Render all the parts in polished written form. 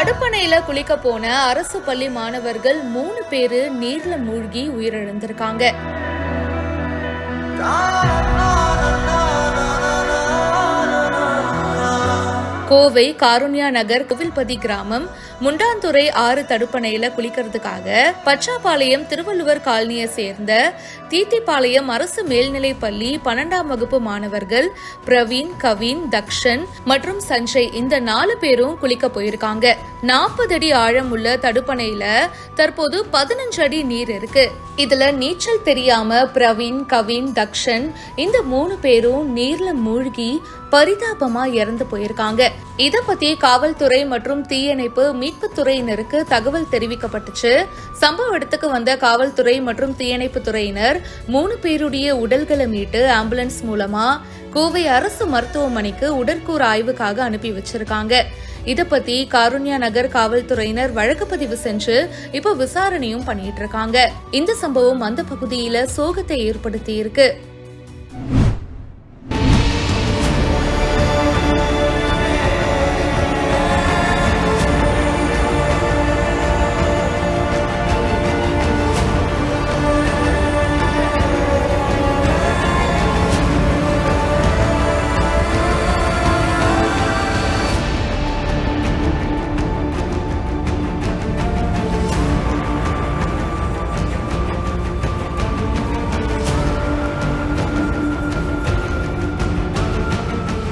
தடுப்பணையில குளிக்க போன அரசு பள்ளி மாணவர்கள் 3 பேரு நீர்ல மூழ்கி உயிரிழந்திருக்காங்க. கோவை காருண்யா நகர் கோவில்பதி கிராமம் முண்டாந்துறை ஆறு தடுப்பணையில குளிக்கிறதுக்காக பச்சாபாளையம் திருவள்ளுவர் காலனியை சேர்ந்த தீத்திப்பாளையம் அரசு மேல்நிலைப் பள்ளி 12ஆம் வகுப்பு மாணவர்கள் பிரவீன், கவின், தக்ஷன் மற்றும் சஞ்சய் இந்த 4 பேரும் குளிக்க போயிருக்காங்க. 40 அடி ஆழம் உள்ள தடுப்பணையில தற்போது 15 அடி நீர் இருக்கு. இதுல நீச்சல் தெரியாம பிரவீன், கவின், தக்ஷன் இந்த 3 பேரும் நீர்ல மூழ்கி பரிதாபமா இறந்து போயிருக்காங்க. இத பத்தி காவல்துறை மற்றும் தீயணைப்பு மீட்புத் துறையினருக்கு தகவல் தெரிவிக்கப்பட்டுச்சு. சம்பவ இடத்துக்கு வந்த காவல்துறை மற்றும் தீயணைப்பு துறையினர் 3 பேருடைய உடல்களை மீட்டு ஆம்புலன்ஸ் மூலமா கோவை அரசு மருத்துவமனைக்கு உடற்கூறு ஆய்வுக்காக அனுப்பி வச்சிருக்காங்க. இத பத்தி காருண்யா நகர் காவல்துறையினர் வழக்கு பதிவு செஞ்சு இப்ப விசாரணையும் பண்ணிட்டு இருக்காங்க. இந்த சம்பவம் அந்த பகுதியில சோகத்தை ஏற்படுத்தி இருக்கு.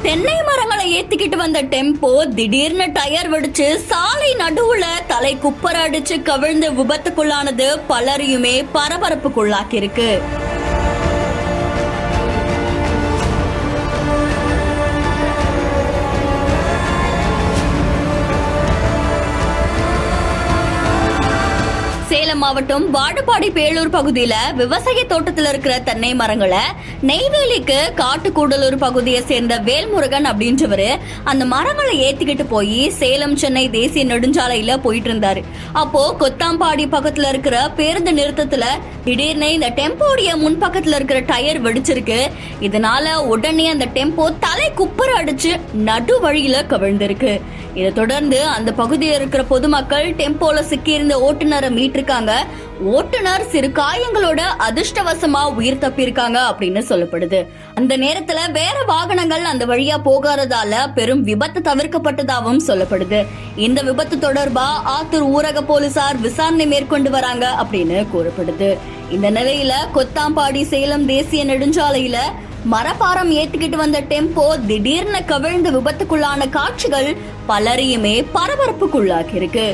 தென்னை மரங்களை ஏத்திக்கிட்டு வந்த டெம்போ திடீர்னு டயர் வெடிச்சு சாலை நடுவுல தலை குப்பர அடிச்சு கவிழ்ந்து விபத்துக்குள்ளானது பலரையுமே பரபரப்புக்குள்ளாக்கி இருக்கு. சேலம் மாவட்டம் வாடப்பாடி பேளூர் பகுதியில விவசாய தோட்டத்துல இருக்கிற தென்னை மரங்களை நெய்வேலிக்கு காட்டுக்கூடலூர் பகுதியை சேர்ந்த வேல்முருகன் அப்படின்றவரு அந்த மரங்களை ஏத்திக்கிட்டு போய் சேலம் சென்னை தேசிய நெடுஞ்சாலையில போயிட்டு இருந்தாரு. அப்போ கொத்தாம்பாடி பக்கத்துல இருக்கிற பேருந்து நிறுத்தத்துல திடீர்னு இந்த டெம்போடைய முன்பக்கத்துல இருக்கிற டயர் வெடிச்சிருக்கு. இதனால உடனே அந்த டெம்போ தலை குப்புற அடிச்சு நடு வழியில கவிழ்ந்திருக்கு. இதை தொடர்ந்து அந்த பகுதியில் இருக்கிற பொதுமக்கள் டெம்போல சிக்கியிருந்த ஓட்டுநரை மீட்டிருக்காங்க. ஓட்டுநர் சிறு காயங்களோட அதிர்ஷ்டவசமா உயிர் தப்பியிருக்காங்க அப்படின்னு சொல்லப்படுது. அந்த நேரத்துல வேற வாகனங்கள் அந்த வழியா போகாததால பெரும் விபத்து தவிர்க்கப்பட்டதாகவும் சொல்லப்படுது. இந்த விபத்து தொடர்பா ஆத்தூர் ஊரக போலீசார் விசாரணை மேற்கொண்டு வராங்க அப்படின்னு கூறப்படுது. இந்த நிலையில கொத்தாம்பாடி சேலம் தேசிய நெடுஞ்சாலையில மரப்பாரம் ஏத்திக்கிட்டு வந்த டெம்போ திடீர்னு கவிழ்ந்து விபத்துக்குள்ளான காட்சிகள் பலரையுமே பரபரப்புக்குள்ளாக்கி இருக்கு.